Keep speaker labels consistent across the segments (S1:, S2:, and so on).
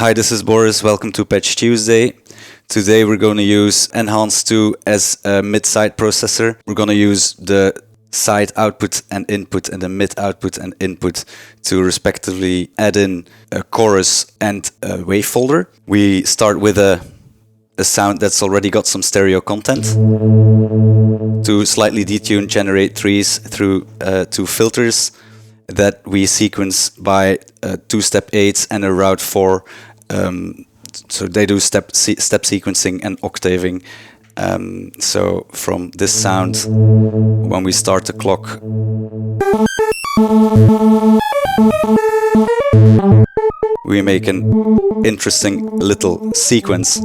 S1: Hi, this is Boris. Welcome to Patch Tuesday. Today we're going to use Enhance 2 as a mid-side processor. We're going to use the side output and input and the mid output and input to respectively add in a chorus and a wave folder. We start with a sound that's already got some stereo content. To slightly detune, generate trees through two filters that we sequence by two-step 8s and a route 4. So they do step sequencing and octaving. So from this sound, when we start the clock, we make an interesting little sequence.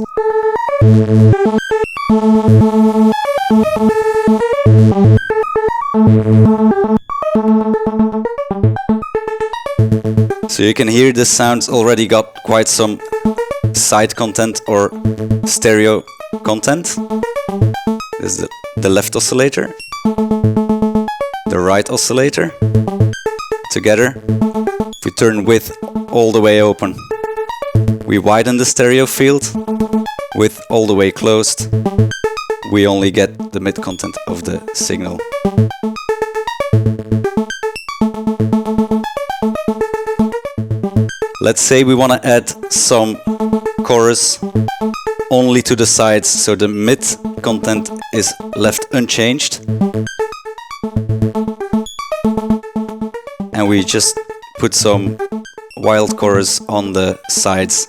S1: So you can hear this sound's already got quite some side content or stereo content. This is the left oscillator, the right oscillator. Together, if we turn width all the way open, we widen the stereo field. Width all the way closed, we only get the mid content of the signal. Let's say we want to add some chorus only to the sides, so the mid content is left unchanged. And we just put some wild chorus on the sides.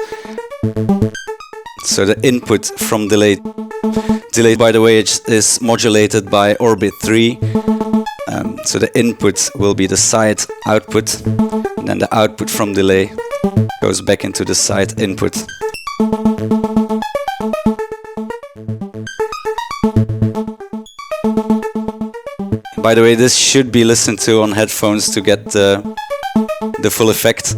S1: So the input from delay by the way is modulated by orbit 3. So the input will be the side output, and then the output from delay goes back into the side input. By the way, this should be listened to on headphones to get the full effect.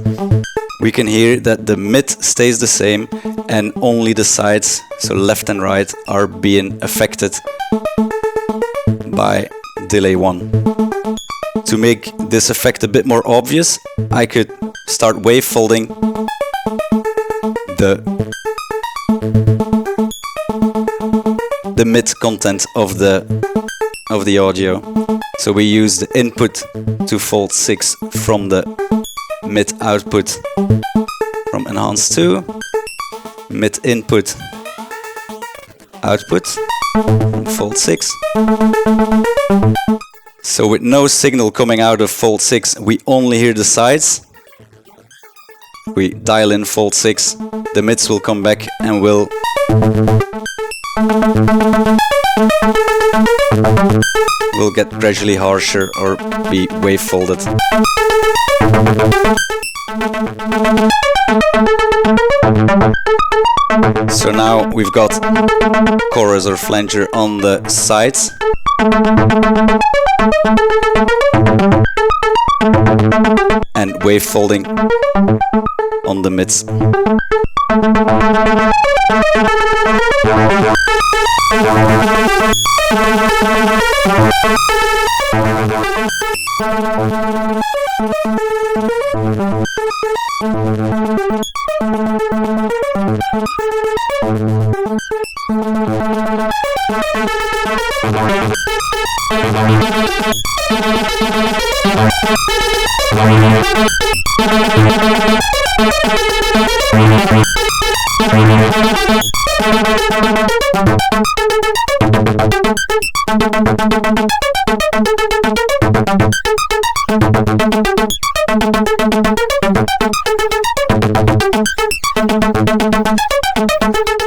S1: We can hear that the mid stays the same and only the sides, so left and right, are being affected by delay 1. To make this effect a bit more obvious, I could start wavefolding the mid content of the audio. So we use the input to fold 6 from the mid output from Enhance 2, mid input output from fold 6. So with no signal coming out of fold 6, we only hear the sides. We dial in fold 6, the mids will come back and will get gradually harsher or be wave folded. So now we've got chorus or flanger on the sides. And wave folding on the mids.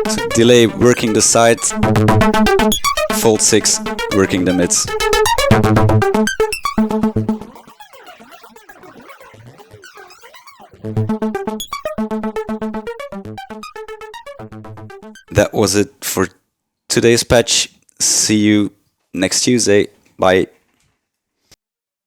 S1: So delay working the sides, fold 6 working the mids. That was it for today's patch. See you next Tuesday. Bye.